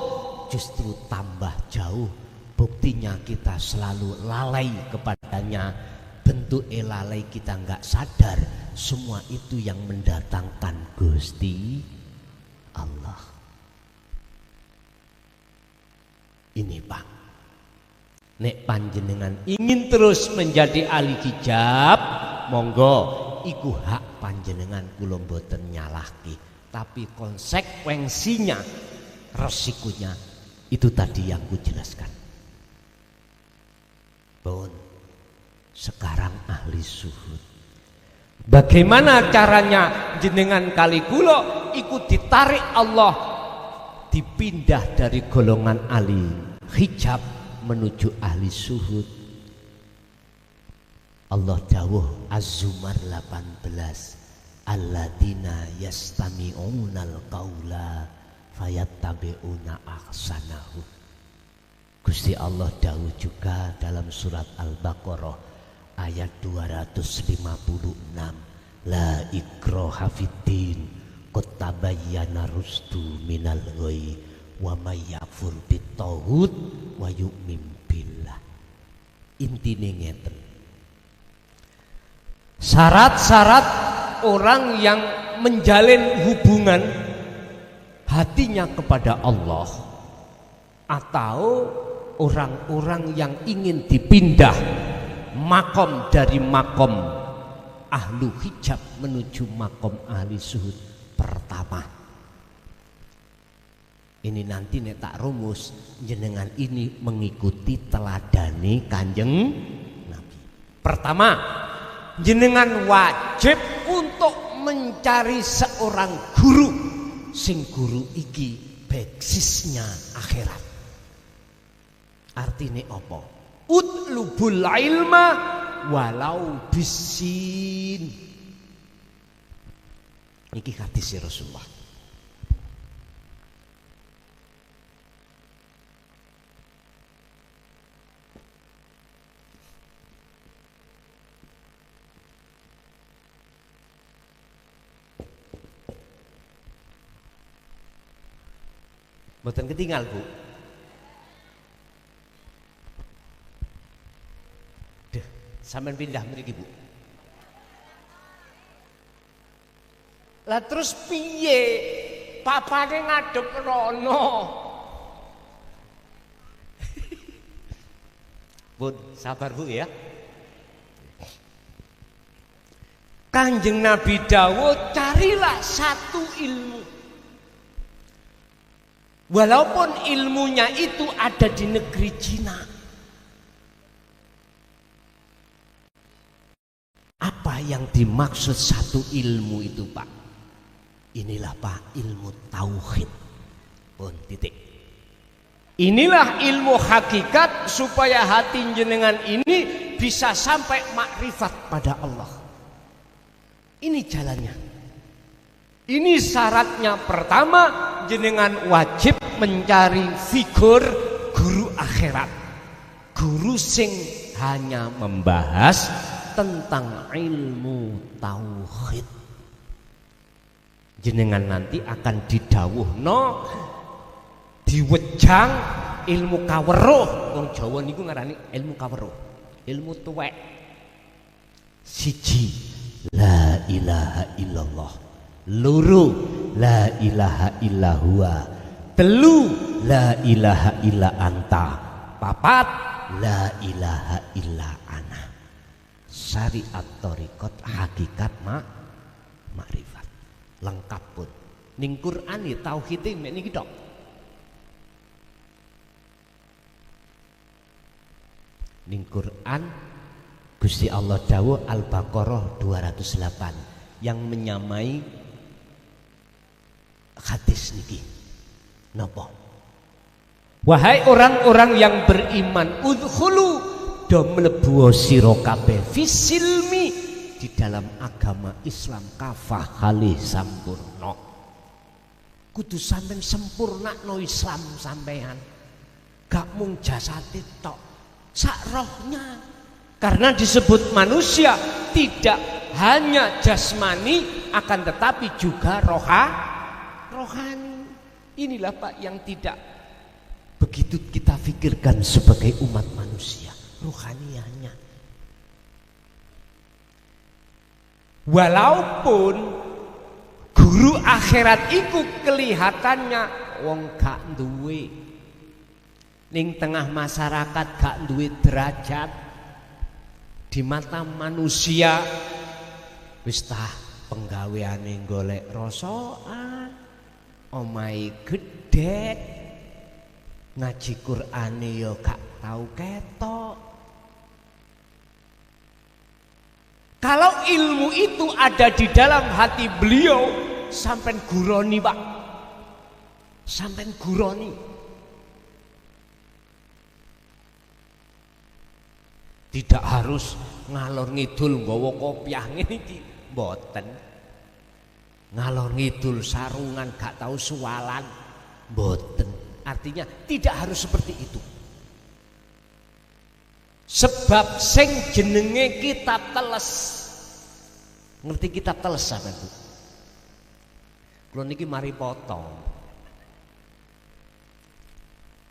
justru tambah jauh. Buktinya kita selalu lalai kepadanya. Bentuk lalai kita enggak sadar, semua itu yang mendatangkan Gusti Allah. Ini Pak, nek panjenengan ingin terus menjadi ahli hijab, monggo iku hak panjenengan, kula mboten nyalahke, tapi konsekuensinya, resikonya itu tadi yang ku jelaskan. Bon, sekarang ahli suhud. Bagaimana caranya jenengan kali kula ikut ditarik Allah, dipindah dari golongan ahli hijab menuju ahli suhud. Allah dawuh Az-Zumar 18, alladzina yastami'unal qaula fayattabi'una ahsanahu. Gusti Allah dawuh juga dalam surat Al-Baqarah ayat 256, la ikraha fiddin qad tabayyana rusdu minal ghayy wa may yakfur bitaghut wa yu'min billah. Intine ngeten, syarat-syarat orang yang menjalin hubungan hatinya kepada Allah, atau orang-orang yang ingin dipindah makom dari makom ahlu hijab menuju makom ahli suhud. Pertama, ini nanti nek tak rumus, jenengan ini mengikuti teladani Kanjeng Nabi. Pertama, jenengan wajib untuk mencari seorang guru, sing guru iki basisnya akhirat. Artine apa? Utlubul ilma walau bisin. Iki hadis Rasulullah. Mboten ketinggal Bu. Duh, sampean pindah mriki Bu. Lah terus piye? Papane ngadep rono. Bu, sabar Bu ya. Kanjeng Nabi dawuh, carilah satu ilmu. Walaupun ilmunya itu ada di negeri Cina. Apa yang dimaksud satu ilmu itu Pak? Inilah Pak, ilmu tauhid. Pun titik. Inilah ilmu hakikat supaya hati jenengan ini bisa sampai makrifat pada Allah. Ini jalannya. Ini syaratnya. Pertama, jenengan wajib mencari figur guru akhirat, guru sing hanya membahas tentang ilmu tauhid. Jenengan nanti akan didhawuhno, diwejang ilmu kaweruh. Wong Jawa niku ngarani ilmu kaweruh, ilmu tuwek. Siji, la ilaha illallah. Loro, la ilaha illa huwa. Telu, la ilaha illa anta. Papat, la ilaha illa ana. syariat thariqat hakikat makrifat lengkap pun ning Quran ya tauhid mek niki tok. Ning Quran Gusti Allah dawuh Al-Baqarah 208 yang menyamai hadis niki. Napa? Wahai orang-orang yang beriman, udkhulu do mlebu sira kabeh fisilmi di dalam agama Islam kafah halih sampurna. Kudu sampean sempurnakno Islam sampean. Gak mung jasate tok, sak rohnya. Karena disebut manusia tidak hanya jasmani akan tetapi juga rohani. Inilah Pak yang tidak begitu kita pikirkan sebagai umat manusia, rohanianya. Walaupun guru akhirat itu kelihatannya wong gak duwe ning tengah masyarakat gak duwe derajat di mata manusia, wis tah penggaweane golek rosokan, omahe gedhe, ngaji Qur'ane ya gak tau ketok. Kalau ilmu itu ada di dalam hati beliau, sampean guroni Pak, sampean guroni. Tidak harus ngalor ngidul nggawa kopiah ngene iki, mboten. Ngalor ngidul sarungan gak tahu suwalan, mboten. Artinya tidak harus seperti itu. Sebab sing jenenge kitab teles. Ngerti kitab teles sampean Bu? Kula niki mari potong.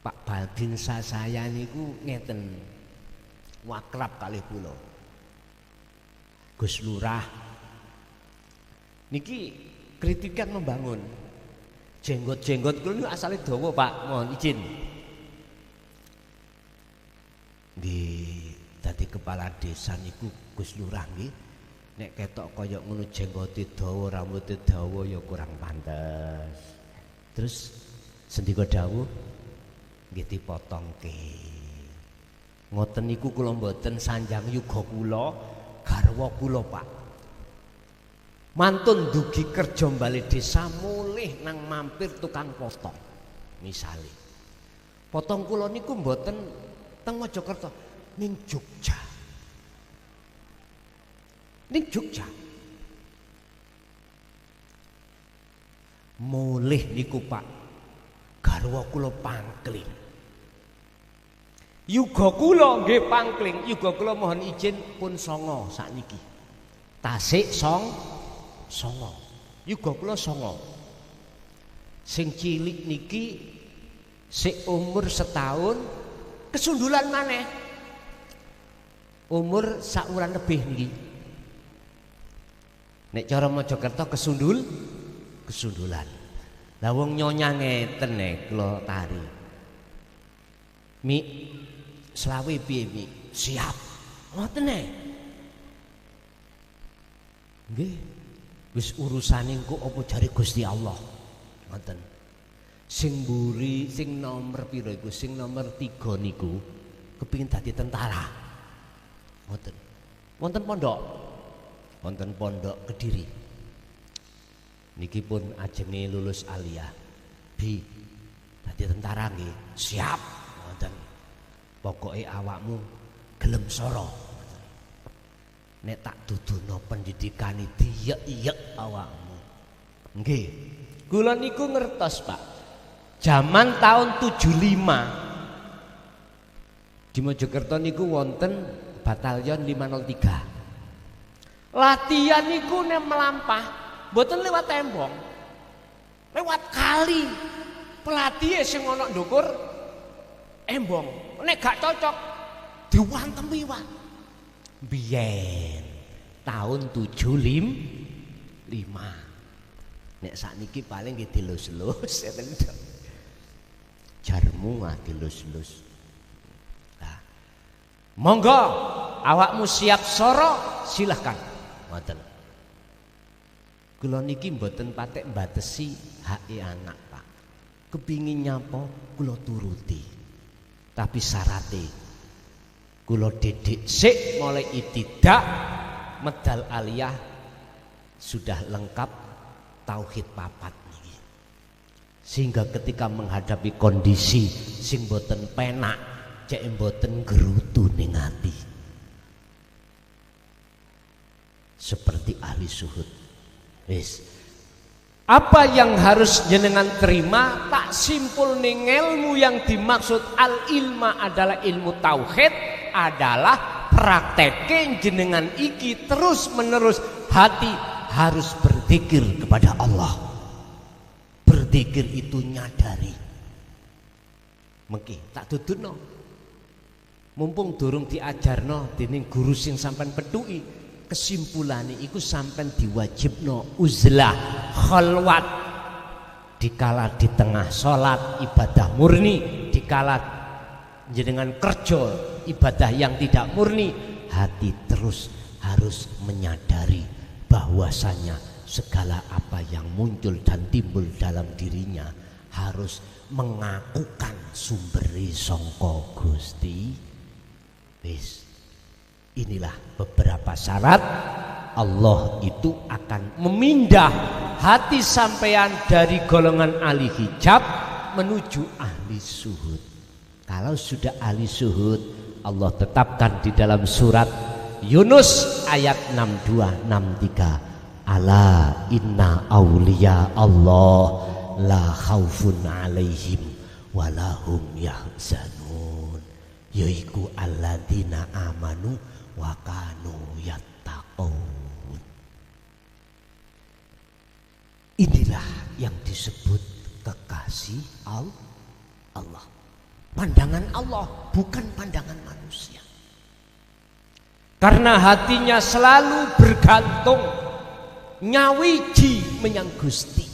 Pak Baldin saya niku ngeten. Wakrab kalih kula. Gus Lurah niki kritikan membangun. Jenggot-jenggot kula niku asale dawa Pak, mohon izin. Nggih, dadi kepala desa niku Gus Lurah nggih. Nek ketok kaya ngono jenggote dawa, rambuté dawa ya kurang pantes. Terus sendika dawuh nggih dipotongke. Ngoten niku kula mboten sanjang yuga kula, garwa kula Pak. Mantun dugi kerja bali desa mulih nang mampir tukang potong. Misale. Potong kula niku mboten teng Mojokerto, ning Jogja. Ning Jogja. Mulih niku Pak, garwa kula pangkling. Yuga kula nggih pangkling, yuga kula mohon izin pun songo sakniki. Tasik songo. Yuga kula songo. Sing cilik niki sik umur setahun kesundulan maneh. Umur sauran lebih niki. Nek cara Mojokerto kesundulan. Lah wong nyonya ngeten nek kula tari. Mi selawe piye Mi? Siap. Ngoten e. Nggih. Wis urusane engko apa jare Gusti Allah. Ngoten. Sing mburi sing nomor pira iku? Sing nomor 3 niku kepengin dadi tentara. Ngoten. Wonten pondok. Wonten pondok Kediri. Niki pun ajenge lulus aliyah. Bi, dadi tentara nggih. Siap. Ngoten. Pokoke awakmu gelem sora. Nek tak dudono pendidikan diyek-iyek awakmu. Nggih. Kula niku ngertos, Pak. Zaman tahun 75 di Mojokerto niku wonten batalion 503. Latihan niku nek melampah mboten lewat tembok. Lewat kali. Pelatih sing ana ndukur embong. Nek gak cocok diwantemi Pak. Biyen tahun 75. Nek sakniki paling nggih dilus-lus ya tenan. Jarmu dilus-lus. Nah, monggo awakmu siap soro, silahkan. Ngoten. Kula niki mboten patek mbatesi hake anak, Pak. Kepingin nyapa kula turuti. Tapi syaratnya kula didik sik mulai itidak medal aliyah sudah lengkap tauhid papat niki. Sehingga ketika menghadapi kondisi sing mboten penak, cek mboten gerutu ning ati. Seperti ahli suhud. Wis. Apa yang harus jenengan terima, tak simpul ning ilmu yang dimaksud al ilma adalah ilmu tauhid adalah praktekin jenengan iki terus menerus hati harus berzikir kepada Allah. Berzikir itu nyadari. Mengki tak duduno. Mumpung durung diajarno dening guru sing sampean petuki. Kesimpulannya iku sampai diwajibno uzlah khalwat dikala di tengah sholat ibadah murni, dikala jenengan kerja ibadah yang tidak murni, hati terus harus menyadari bahwasanya segala apa yang muncul dan timbul dalam dirinya harus mengakukan sumberi sangka Gusti. Wis. Inilah beberapa syarat Allah itu akan memindah hati sampean dari golongan ahli hijab menuju ahli suhud. Kalau sudah ahli suhud, Allah tetapkan di dalam surat Yunus ayat 62-63, ala inna awliya Allah la khaufun alaihim walahum yahzanun, yaiku alladzina amanu wa kanu yattaqun. Inilah yang disebut kekasih Allah. Pandangan Allah bukan pandangan manusia. Karena hatinya selalu bergantung nyawiji menyang Gusti.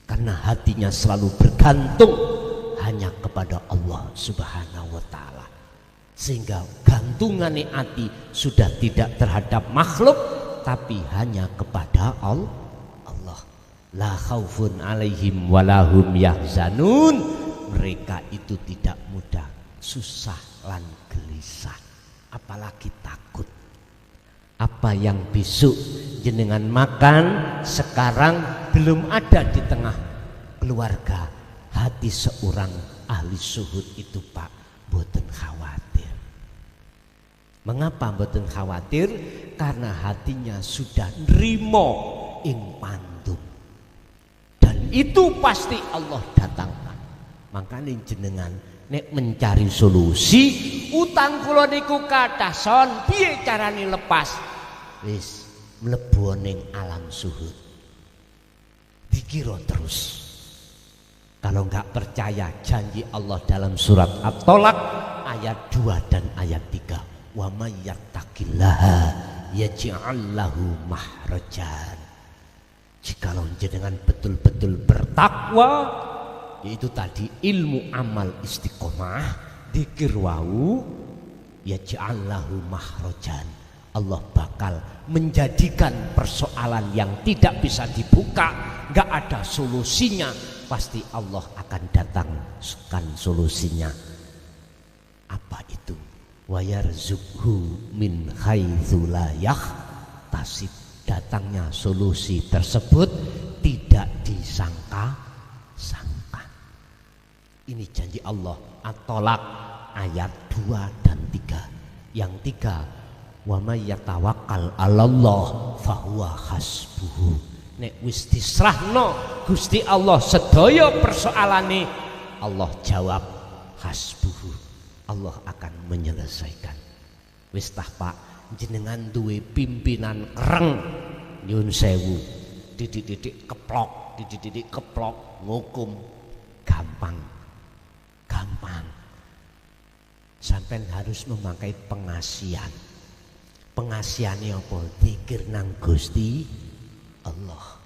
Karena hatinya selalu bergantung hanya kepada Allah Subhanahu wa taala. Sehingga gantungane hati sudah tidak terhadap makhluk tapi hanya kepada Allah. La khaufun alaihim walahum yahzanun. Mereka itu tidak mudah susah lan gelisah, apalagi takut. Apa yang besok jenengan makan sekarang belum ada di tengah keluarga. Hati seorang ahli suhud itu, Pak, boten khawatir. Mengapa boten khawatir? Karena hatinya sudah nrimo ing pandum. Dan itu pasti Allah datangkan. Makanya jenengan nek mencari solusi, utang kula niku kathah son, piye carane lepas? Wis mlebu ning alam suhud. Dikira terus. Kalau enggak percaya janji Allah dalam surat At-Tolak ayat 2 dan ayat 3. Wa may yattaqillaha yaj'al lahu mahrajan. Jikalau jenengan betul-betul bertakwa, yaitu tadi ilmu amal istiqomah, dzikir wau, yaj'al lahu mahrajan. Allah bakal menjadikan persoalan yang tidak bisa dibuka, enggak ada solusinya, pasti Allah akan datangkan solusinya. Apa itu? Wa yarzuqhu min haitsu la yahtasib. Datangnya solusi tersebut tidak disangka-sangka. Ini janji Allah. At-Tolak ayat 2 dan 3. Yang 3, wa may yatawakkal 'alallah fahuwa hasbuhu. Nek wis disrahno Gusti Allah sedaya persoalane, Allah jawab hasbuhu. Allah akan menyelesaikan. Wis tah Pak, jenengan duwe pimpinan kereng nyun sewu, didik-didik keplok ngukum gampang. Sampai harus memakai pengasihan. Pengasihannya apa? Zikir nang Gusti Allah.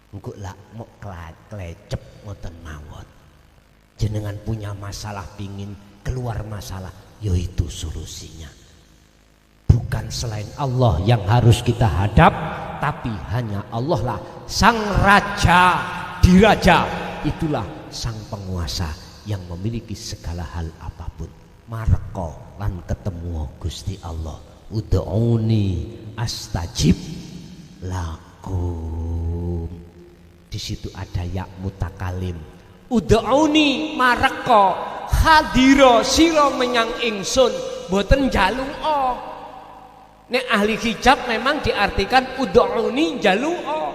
Engko lak mok klecep ngoten mawon. Jenengan punya masalah pingin keluar masalah, yaitu solusinya. bukan selain Allah yang harus kita hadap, tapi hanya Allah lah sang raja diraja, itulah sang penguasa yang memiliki segala hal apapun. Mareko lan ketemu Gusti Allah, ud'uni astajib lakum. Di situ ada ya mutakalim. Ud'uni mareko hadira sira menyang ingsun, boten jaluk-o. Nek ahli hijab memang diartikan ud'uni jaluk-o.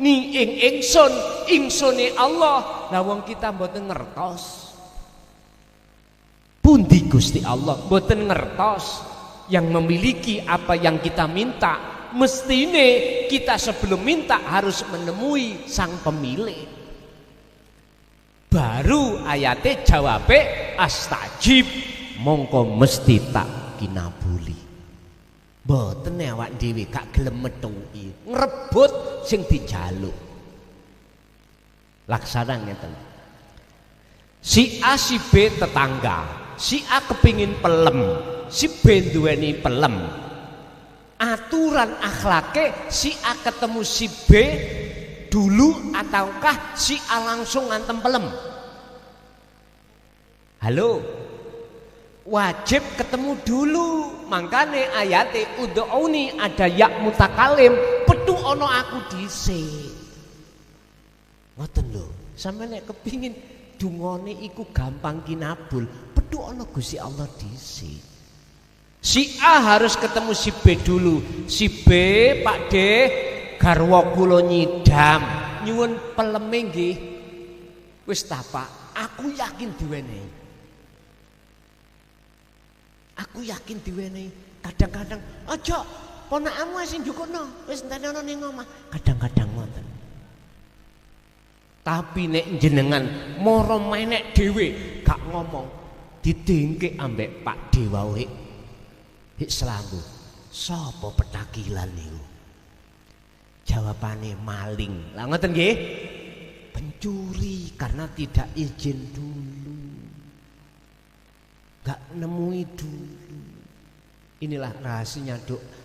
Ni ingsun, ingsune Allah. Lah wong kita boten ngertos. Pundi Gusti Allah boten ngertos yang memiliki apa yang kita minta. Mestine kita sebelum minta harus menemui sang pemilik. Baru ayate jawabe astajib, mongko mesti tak kinabuli. Mboten awak dhewe gak gelem metuki, ngrebut sing dijaluk. Laksana ngeten. Si A si B tetangga, si A kepingin pelem, si B duweni pelem. Aturan akhlake si A ketemu si B dulu ataukah si A langsung ngantem pelem? Halo, wajib ketemu dulu. Makane ayate ud'uni ada ya mutakalim, petu ono aku dhisik. Ngoten lho, sampeyan nek kepingin dungane iku gampang kinabul, petu ono Gusti Allah dhisik. Si A harus ketemu si B dulu. Si B, Pak D, garwa kula nyidam, nyuwun peleme nggih. Wis ta Pak, aku yakin diwenehi. Aku yakin diwenehi. Kadang-kadang aja ponakmu sing njukukno, wis entene ana ning omah. Kadang-kadang ngoten. Tapi nek jenengan mara menek dhewe gak ngomong, didengke ambek Pak D wae. Hik selambu, sapa petakilan niku? Jawabane maling. Lah ngoten nggih? Pencuri karena tidak izin dulu. Gak nemui dulu. Inilah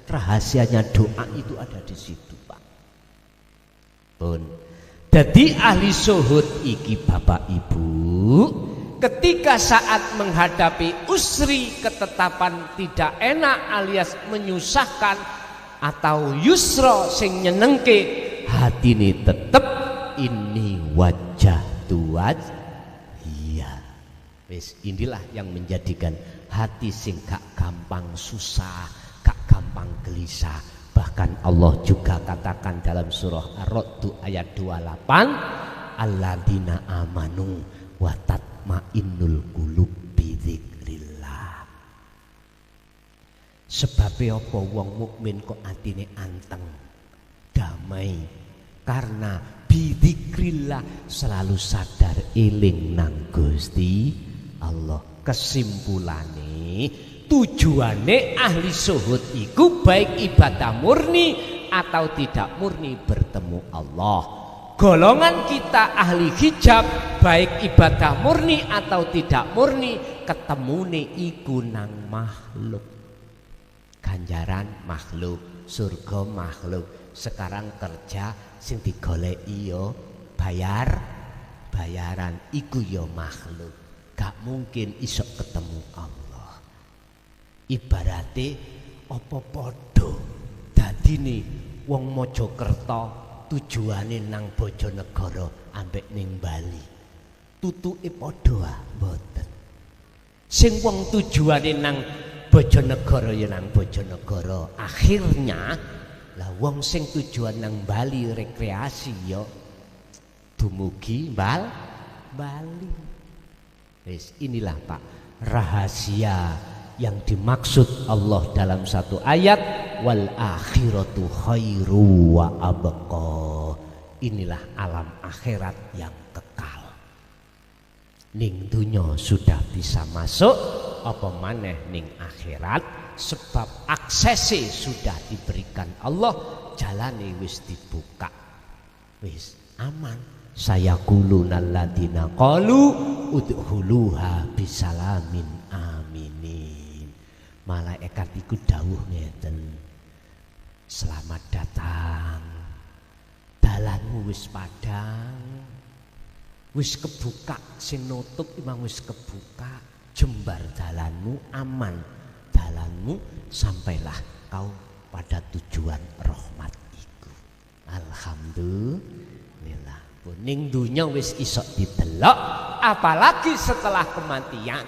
rahasianya doa itu ada di situ, Pak. Pun. Jadi ahli suhud iki Bapak Ibu, ketika saat menghadapi usri ketetapan tidak enak alias menyusahkan atau yusra sing nyenengke, hatine tetep ini wajah tuaj. Iya. Wis inilah yang menjadikan hati sing gak gampang susah, gak gampang gelisah. Bahkan Allah juga katakan dalam surah Ar-Ra'd ayat 28, alladzina amanu wa tatmainnul qulub bidzikrillah. Sebabe apa wong mukmin kok atine anteng, damai, karena bidzikrillah selalu sadar eling nang Gusti Allah. Kesimpulannya, tujuane ahli zuhud iku baik ibadah murni atau tidak murni bertemu Allah. Golongan kita ahli hijab baik ibadah murni atau tidak murni ketemune iku nang makhluk. Ganjaran makhluk, surga makhluk. Sekarang kerja sing digoleki yo bayaran iku yo makhluk. Gak mungkin isok ketemu Allah. Ibarate apa padha dadine wong Mojokerto tujuane nang Bojonegoro ambek ning Bali. Tutuke padha mboten. Sing wong tujuane nang Bojonegoro ya nang Bojonegoro. Akhirnya lah wong sing tujuan nang Bali rekreasi ya dumugi Bali. Wis inilah Pak rahasia yang dimaksud Allah dalam satu ayat, wal akhiratu khairu wa abqa. Inilah alam akhirat yang kekal. Ning dunya sudah bisa masuk, apa maneh ning akhirat, sebab aksesnya sudah diberikan Allah, jalane wis dibuka. Wis aman. Saya kulunal ladina qalu udkhuluha bisalamin aminin. Malaikat iku dawuh ngeten, selamat datang, dalanmu wis padhang, wis kebuka, sing nutup imang wis kebuka, jembar dalanmu aman, dalanmu sampailah kau pada tujuan rahmat iku. Alhamdulillah. Ning dunya wis iso didelok, apalagi setelah kematian.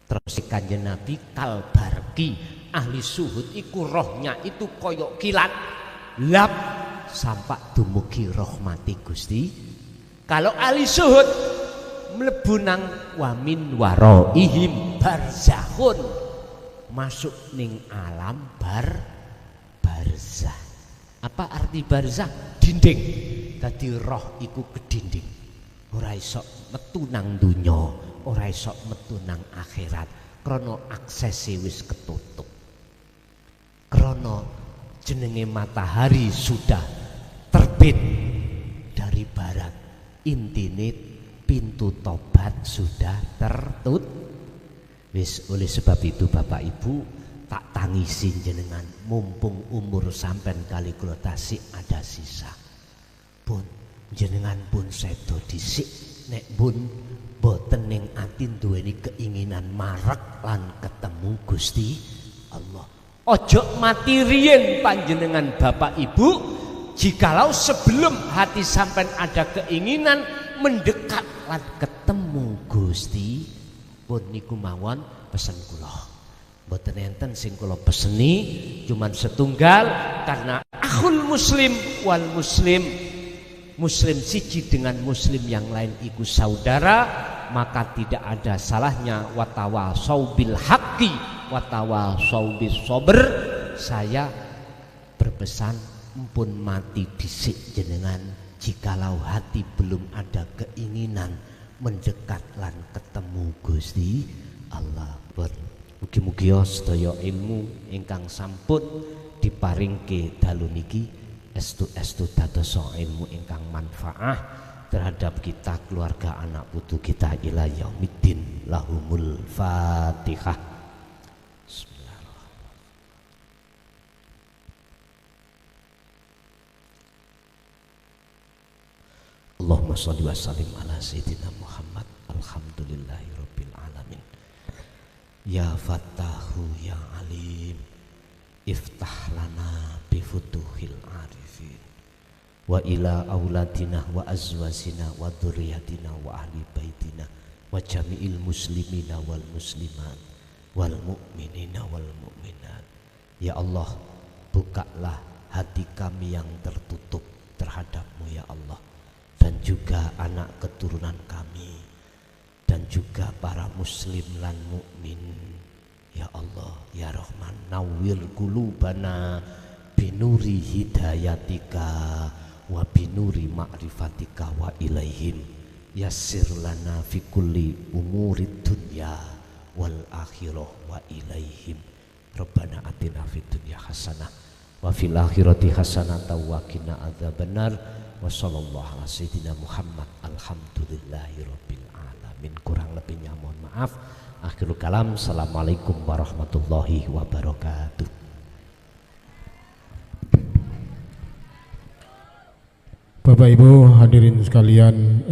Terus Kanjeng Nabi kalbarki, ahli suhud iku rohnya itu koyok kilat, lap sampak dumugi rahmati Gusti. Kalau ahli suhud mlebu nang wamin waraihim barzakhun, masuk ning alam barzah. Apa arti barzah? Dinding. Dadi roh iku kedinding. Ora iso metu nang dunya, ora iso metu nang akhirat krana aksese wis ketutup. Krana jenenge matahari sudah terbit dari barat. Intine pintu tobat sudah tertutup. Wis oleh sebab itu Bapak Ibu, tak tangisi jenengan, mumpung umur sampean kali kula tasik ada sisa. Pun jenengan pun sedo dhisik, nek pun boten ning ati duweni keinginan marek lan ketemu Gusti Allah. Ojo mati riyen panjenengan Bapak Ibu, jikalau sebelum hati sampean ada keinginan mendekat lan ketemu Gusti, pun niku mawon pesen kula. Mboten enten sing kula peseni, cuman setunggal, karena akhul muslim wal muslim, muslim siji dengan muslim yang lain iku saudara, maka tidak ada salahnya watawasau bil haqqi watawasau bis sabr. Saya berpesan empun mati dhisik jenengan, jikalau hati belum ada keinginan mendekat lan ketemu Gusti Allah. Mugi-mugi sedaya ilmu ingkang sampun diparingke dalu niki estu dadosa ilmu ingkang manfaat terhadap kita, keluarga, anak putu kita ila yaumiddin. Lahumul Fatihah. Bismillahirrahmanirrahim. Allahumma sholli wa sallim ala sayyidina Muhammad. Alhamdulillahirabbil alamin. Ya Fattahu ya Alim, iftah lana bi futuhil arifin wa ila auladina wa azwajina wa dzurriyyatina wa ahli baitina wa jami'il muslimina wal muslimat wal mu'minina wal mu'minat. Ya Allah, bukalah hati kami yang tertutup terhadap-Mu ya Allah, dan juga anak keturunan kami, dan juga para muslim lan mukmin ya Allah ya Rahman. Nawwir qulubana binuri hidayatika wa binuri ma'rifatika wa ilaihim yassir lana fi kulli umurid dunya wal akhirah wa ilaihim. Rabbana atina fid dunya hasanah wa fil akhirati hasanah wa qina adzabannar. Wa sallallahu ala sayyidina Muhammad. Alhamdulillahirabbil alamin. Kurang lebihnya mohon maaf. Akhirul kalam. Assalamualaikum warahmatullahi wabarakatuh. Bapak Ibu hadirin sekalian,